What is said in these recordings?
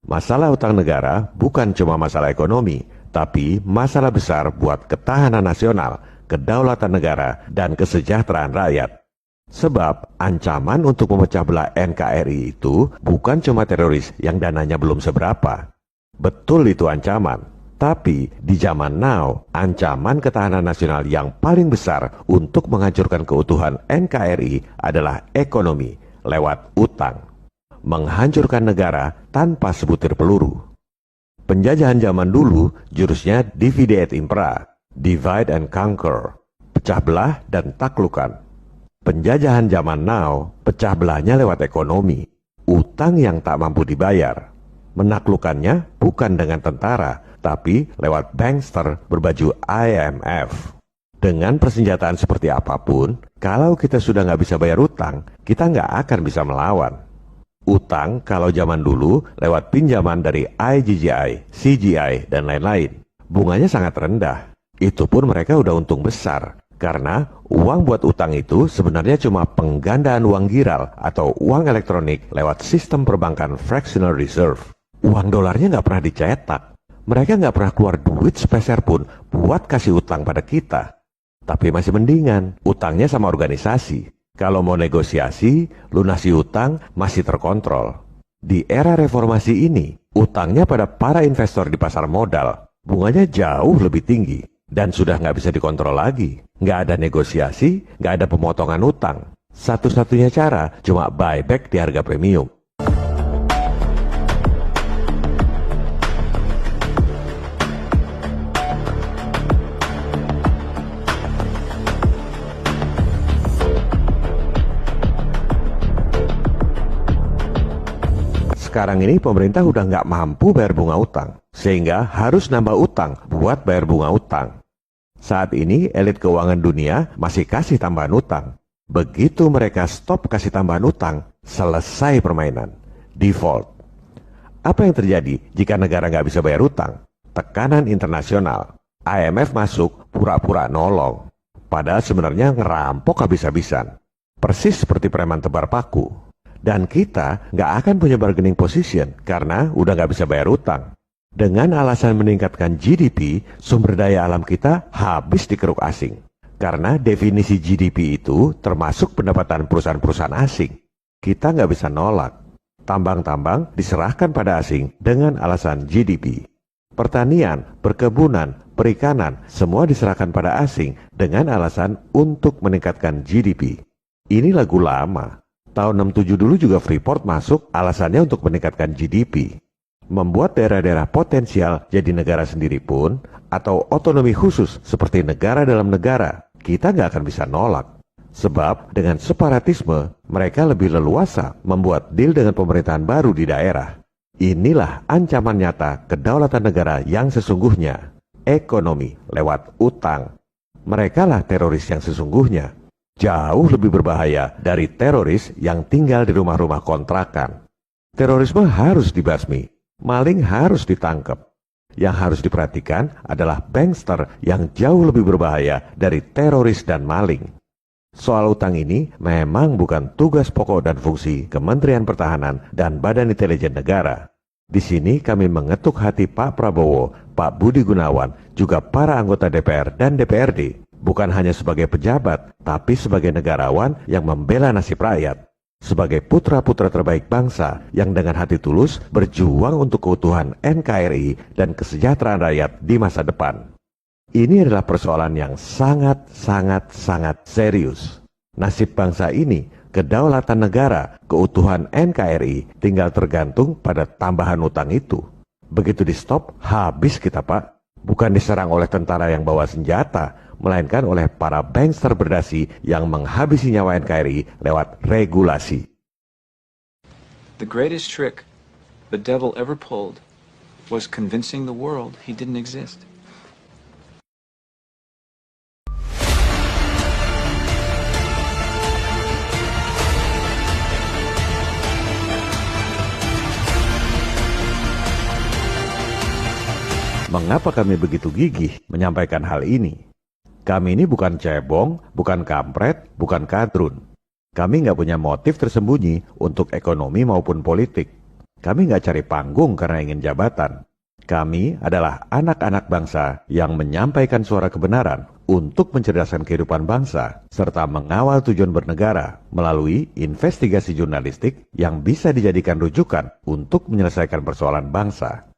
Masalah utang negara bukan cuma masalah ekonomi, tapi masalah besar buat ketahanan nasional, kedaulatan negara, dan kesejahteraan rakyat. Sebab ancaman untuk memecah belah NKRI itu bukan cuma teroris yang dananya belum seberapa. Betul itu ancaman, tapi di zaman now, ancaman ketahanan nasional yang paling besar untuk menghancurkan keutuhan NKRI adalah ekonomi lewat utang. Menghancurkan negara tanpa sebutir peluru. Penjajahan zaman dulu jurusnya divide et impera, divide and conquer, pecah belah dan taklukkan. Penjajahan zaman now, pecah belahnya lewat ekonomi, utang yang tak mampu dibayar. Menaklukkannya bukan dengan tentara, tapi lewat bankster berbaju IMF. Dengan persenjataan seperti apapun, kalau kita sudah nggak bisa bayar utang, kita nggak akan bisa melawan. Utang kalau zaman dulu lewat pinjaman dari IGGI, CGI, dan lain-lain. Bunganya sangat rendah. Itu pun mereka udah untung besar. Karena uang buat utang itu sebenarnya cuma penggandaan uang giral atau uang elektronik lewat sistem perbankan fractional reserve. Uang dolarnya nggak pernah dicetak. Mereka nggak pernah keluar duit sepeser pun buat kasih utang pada kita. Tapi masih mendingan, utangnya sama organisasi. Kalau mau negosiasi, lunasi utang masih terkontrol. Di era reformasi ini, utangnya pada para investor di pasar modal, bunganya jauh lebih tinggi. Dan sudah nggak bisa dikontrol lagi. Nggak ada negosiasi, nggak ada pemotongan utang. Satu-satunya cara cuma buyback di harga premium. Sekarang ini pemerintah udah nggak mampu bayar bunga utang, sehingga harus nambah utang buat bayar bunga utang. Saat ini elit keuangan dunia masih kasih tambahan utang. Begitu mereka stop kasih tambahan utang, selesai permainan. Default. Apa yang terjadi jika negara nggak bisa bayar utang? Tekanan internasional. IMF masuk pura-pura nolong. Padahal sebenarnya ngerampok habis-habisan. Persis seperti preman tebar paku. Dan kita nggak akan punya bargaining position karena udah nggak bisa bayar utang. Dengan alasan meningkatkan GDP, sumber daya alam kita habis dikeruk asing. Karena definisi GDP itu termasuk pendapatan perusahaan-perusahaan asing. Kita nggak bisa nolak. Tambang-tambang diserahkan pada asing dengan alasan GDP. Pertanian, perkebunan, perikanan, semua diserahkan pada asing dengan alasan untuk meningkatkan GDP. Ini lagu lama. Tahun 67 dulu juga Freeport masuk alasannya untuk meningkatkan GDP. Membuat daerah-daerah potensial jadi negara sendiri pun, atau otonomi khusus seperti negara dalam negara, kita nggak akan bisa nolak. Sebab dengan separatisme, mereka lebih leluasa membuat deal dengan pemerintahan baru di daerah. Inilah ancaman nyata kedaulatan negara yang sesungguhnya. Ekonomi lewat utang. Mereka lah teroris yang sesungguhnya. Jauh lebih berbahaya dari teroris yang tinggal di rumah-rumah kontrakan. Terorisme harus dibasmi, maling harus ditangkap. Yang harus diperhatikan adalah bankster yang jauh lebih berbahaya dari teroris dan maling. Soal utang ini memang bukan tugas pokok dan fungsi Kementerian Pertahanan dan Badan Intelijen Negara. Di sini kami mengetuk hati Pak Prabowo, Pak Budi Gunawan, juga para anggota DPR dan DPRD. Bukan hanya sebagai pejabat, tapi sebagai negarawan yang membela nasib rakyat. Sebagai putra-putra terbaik bangsa yang dengan hati tulus berjuang untuk keutuhan NKRI dan kesejahteraan rakyat di masa depan. Ini adalah persoalan yang sangat serius. Nasib bangsa ini, kedaulatan negara, keutuhan NKRI tinggal tergantung pada tambahan utang itu. Begitu di stop, habis kita Pak. Bukan diserang oleh tentara yang bawa senjata, melainkan oleh para bankster berdasi yang menghabisi nyawa NKRI lewat regulasi. The greatest trick the devil ever pulled was convincing the world he didn't exist. Mengapa kami begitu gigih menyampaikan hal ini? Kami ini bukan cebong, bukan kampret, bukan kadrun. Kami nggak punya motif tersembunyi untuk ekonomi maupun politik. Kami nggak cari panggung karena ingin jabatan. Kami adalah anak-anak bangsa yang menyampaikan suara kebenaran untuk mencerdaskan kehidupan bangsa, serta mengawal tujuan bernegara melalui investigasi jurnalistik yang bisa dijadikan rujukan untuk menyelesaikan persoalan bangsa.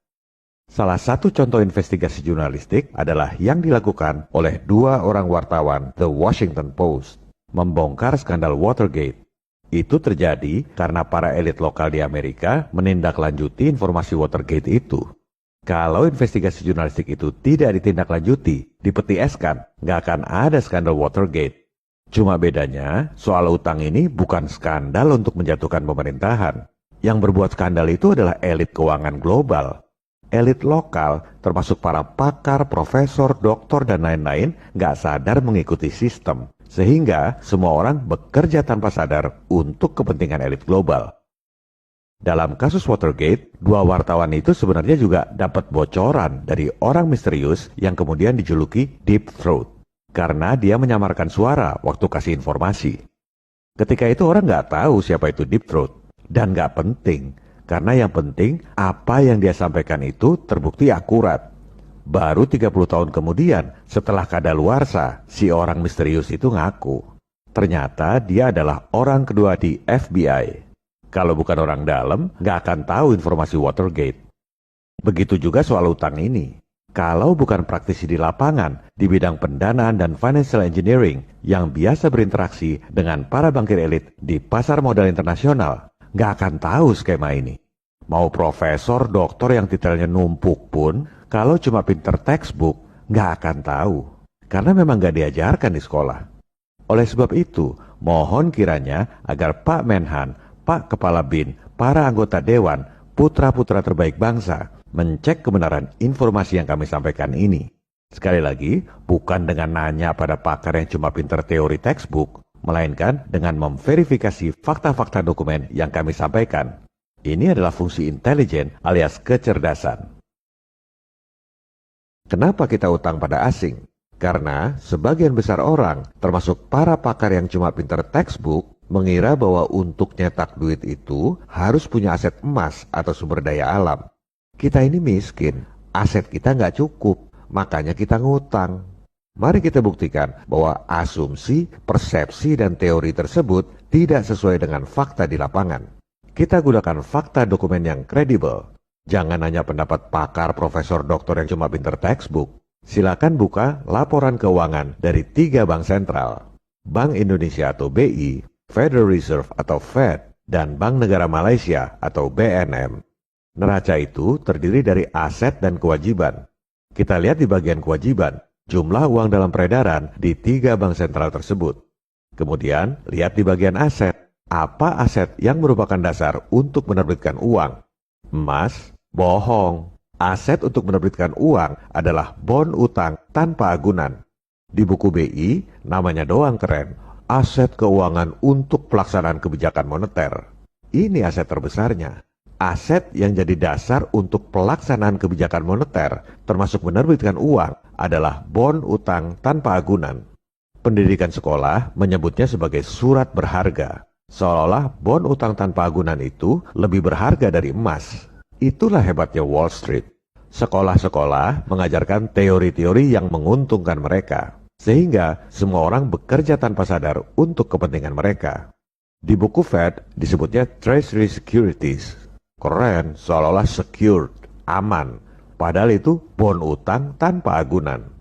Salah satu contoh investigasi jurnalistik adalah yang dilakukan oleh 2 orang wartawan The Washington Post, membongkar skandal Watergate. Itu terjadi karena para elit lokal di Amerika menindaklanjuti informasi Watergate itu. Kalau investigasi jurnalistik itu tidak ditindaklanjuti, dipetieskan, nggak akan ada skandal Watergate. Cuma bedanya, soal utang ini bukan skandal untuk menjatuhkan pemerintahan. Yang berbuat skandal itu adalah elit keuangan global. Elit lokal, termasuk para pakar, profesor, doktor, dan lain-lain, nggak sadar mengikuti sistem. Sehingga semua orang bekerja tanpa sadar untuk kepentingan elit global. Dalam kasus Watergate, 2 wartawan itu sebenarnya juga dapat bocoran dari orang misterius yang kemudian dijuluki Deep Throat. Karena dia menyamarkan suara waktu kasih informasi. Ketika itu orang nggak tahu siapa itu Deep Throat. Dan nggak penting. Karena yang penting apa yang dia sampaikan itu terbukti akurat. Baru 30 tahun kemudian setelah kadaluarsa, si orang misterius itu ngaku. Ternyata dia adalah orang kedua di FBI. Kalau bukan orang dalam, nggak akan tahu informasi Watergate. Begitu juga soal utang ini. Kalau bukan praktisi di lapangan, di bidang pendanaan dan financial engineering yang biasa berinteraksi dengan para bankir elit di pasar modal internasional, nggak akan tahu skema ini. Mau profesor, doktor yang titelnya numpuk pun, kalau cuma pinter textbook, nggak akan tahu. Karena memang nggak diajarkan di sekolah. Oleh sebab itu, mohon kiranya agar Pak Menhan, Pak Kepala BIN, para anggota Dewan, putra-putra terbaik bangsa, mencek kebenaran informasi yang kami sampaikan ini. Sekali lagi, bukan dengan nanya pada pakar yang cuma pinter teori textbook, melainkan dengan memverifikasi fakta-fakta dokumen yang kami sampaikan. Ini adalah fungsi intelijen alias kecerdasan. Kenapa kita utang pada asing? Karena sebagian besar orang, termasuk para pakar yang cuma pinter textbook, mengira bahwa untuk nyetak duit itu harus punya aset emas atau sumber daya alam. Kita ini miskin, aset kita nggak cukup, makanya kita ngutang. Mari kita buktikan bahwa asumsi, persepsi, dan teori tersebut tidak sesuai dengan fakta di lapangan. Kita gunakan fakta dokumen yang kredibel. Jangan hanya pendapat pakar, profesor, doktor yang cuma pinter textbook. Silakan buka laporan keuangan dari 3 bank sentral. Bank Indonesia atau BI, Federal Reserve atau Fed, dan Bank Negara Malaysia atau BNM. Neraca itu terdiri dari aset dan kewajiban. Kita lihat di bagian kewajiban, jumlah uang dalam peredaran di 3 bank sentral tersebut. Kemudian, lihat di bagian aset, apa aset yang merupakan dasar untuk menerbitkan uang? Emas? Bohong. Aset untuk menerbitkan uang adalah bon utang tanpa agunan. Di buku BI, namanya doang keren. Aset keuangan untuk pelaksanaan kebijakan moneter. Ini aset terbesarnya. Aset yang jadi dasar untuk pelaksanaan kebijakan moneter, termasuk menerbitkan uang, adalah bon utang tanpa agunan. Pendidikan sekolah menyebutnya sebagai surat berharga. Seolah-olah bon utang tanpa agunan itu lebih berharga dari emas. Itulah hebatnya Wall Street. Sekolah-sekolah mengajarkan teori-teori yang menguntungkan mereka. Sehingga semua orang bekerja tanpa sadar untuk kepentingan mereka. Di buku Fed disebutnya Treasury Securities. Keren, seolah-olah secured, aman. Padahal itu bon utang tanpa agunan.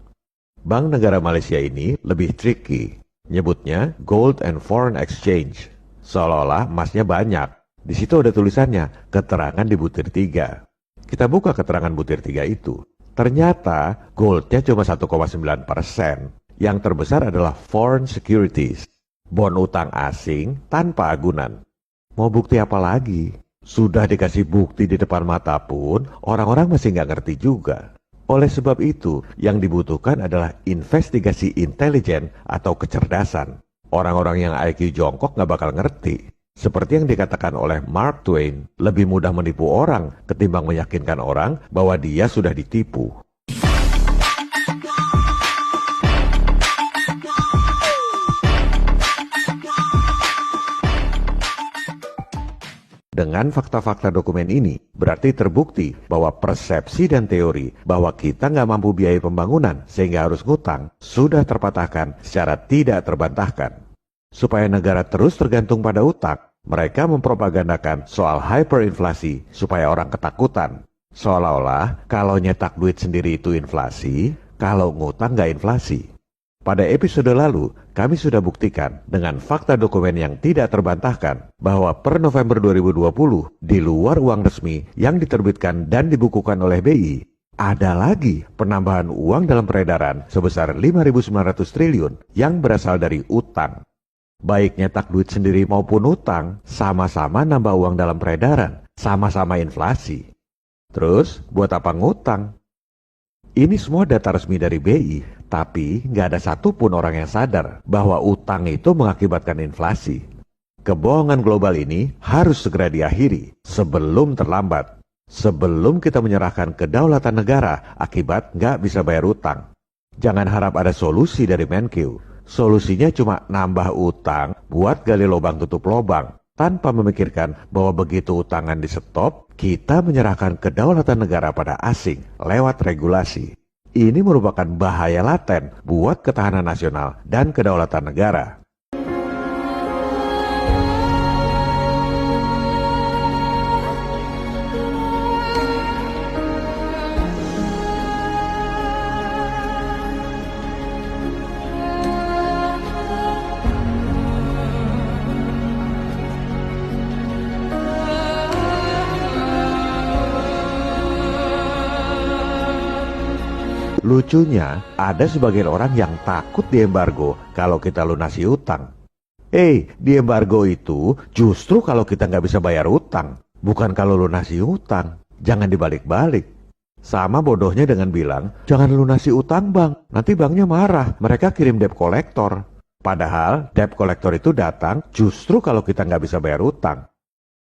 Bank Negara Malaysia ini lebih tricky. Nyebutnya Gold and Foreign Exchange. Seolah-olah emasnya banyak. Di situ ada tulisannya, keterangan di butir 3. Kita buka keterangan butir 3 itu. Ternyata goldnya cuma 1,9%. Yang terbesar adalah foreign securities, bon utang asing tanpa agunan. Mau bukti apa lagi? Sudah dikasih bukti di depan mata pun, orang-orang masih nggak ngerti juga. Oleh sebab itu, yang dibutuhkan adalah investigasi intelijen atau kecerdasan. Orang-orang yang IQ jongkok nggak bakal ngerti. Seperti yang dikatakan oleh Mark Twain, lebih mudah menipu orang ketimbang meyakinkan orang bahwa dia sudah ditipu. Dengan fakta-fakta dokumen ini, berarti terbukti bahwa persepsi dan teori bahwa kita nggak mampu biaya pembangunan sehingga harus ngutang sudah terpatahkan secara tidak terbantahkan. Supaya negara terus tergantung pada utang, mereka mempropagandakan soal hyperinflasi supaya orang ketakutan. Seolah-olah kalau nyetak duit sendiri itu inflasi, kalau ngutang nggak inflasi. Pada episode lalu, kami sudah buktikan dengan fakta dokumen yang tidak terbantahkan bahwa per November 2020, di luar uang resmi yang diterbitkan dan dibukukan oleh BI, ada lagi penambahan uang dalam peredaran sebesar 5.900 triliun yang berasal dari utang. Baik nyetak duit sendiri maupun utang, sama-sama nambah uang dalam peredaran, sama-sama inflasi. Terus, buat apa ngutang? Ini semua data resmi dari BI, tapi nggak ada satupun orang yang sadar bahwa utang itu mengakibatkan inflasi. Kebohongan global ini harus segera diakhiri sebelum terlambat, sebelum kita menyerahkan kedaulatan negara akibat nggak bisa bayar utang. Jangan harap ada solusi dari Menkeu. Solusinya cuma nambah utang buat gali lubang tutup lubang, tanpa memikirkan bahwa begitu utangan di stop, kita menyerahkan kedaulatan negara pada asing lewat regulasi. Ini merupakan bahaya laten buat ketahanan nasional dan kedaulatan negara. Lucunya, ada sebagian orang yang takut diembargo kalau kita lunasi utang. Diembargo itu justru kalau kita nggak bisa bayar utang, bukan kalau lunasi utang. Jangan dibalik-balik. Sama bodohnya dengan bilang, jangan lunasi utang bang, nanti banknya marah, mereka kirim debt collector. Padahal debt collector itu datang justru kalau kita nggak bisa bayar utang.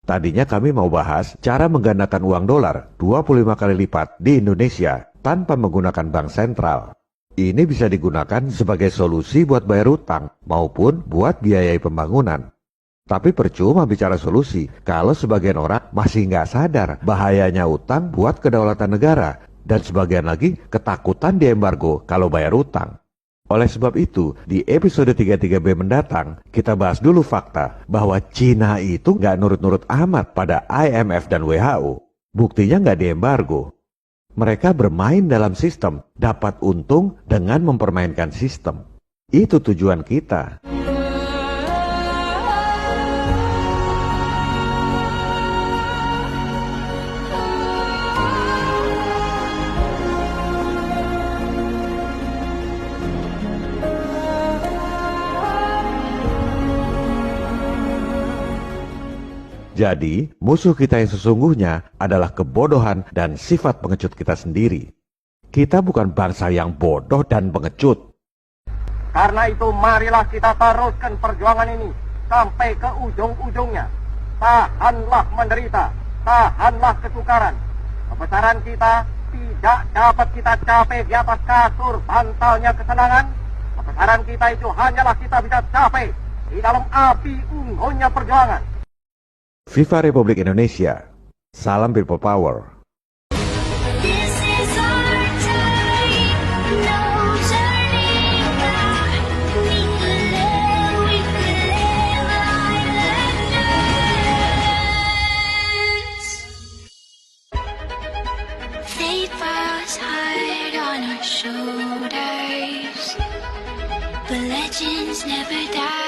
Tadinya kami mau bahas cara menggandakan uang dolar 25 kali lipat di Indonesia tanpa menggunakan bank sentral. Ini bisa digunakan sebagai solusi buat bayar utang maupun buat biayai pembangunan. Tapi percuma bicara solusi kalau sebagian orang masih nggak sadar bahayanya utang buat kedaulatan negara dan sebagian lagi ketakutan diembargo kalau bayar utang. Oleh sebab itu, di episode 33B mendatang, kita bahas dulu fakta bahwa Cina itu nggak nurut-nurut amat pada IMF dan WHO. Buktinya nggak diembargo. Mereka bermain dalam sistem, dapat untung dengan mempermainkan sistem. Itu tujuan kita. Jadi, musuh kita yang sesungguhnya adalah kebodohan dan sifat pengecut kita sendiri. Kita bukan bangsa yang bodoh dan pengecut. Karena itu marilah kita teruskan perjuangan ini sampai ke ujung-ujungnya. Tahanlah menderita, tahanlah kesukaran. Kebesaran kita tidak dapat kita capai di atas kasur bantalnya kesenangan. Kebesaran kita itu hanyalah kita bisa capai di dalam api unggunnya perjuangan. Viva Republik Indonesia. Salam People Power. This is our time, no turning back. We could live islanders. Fate falls hard on our shoulders, but legends never die.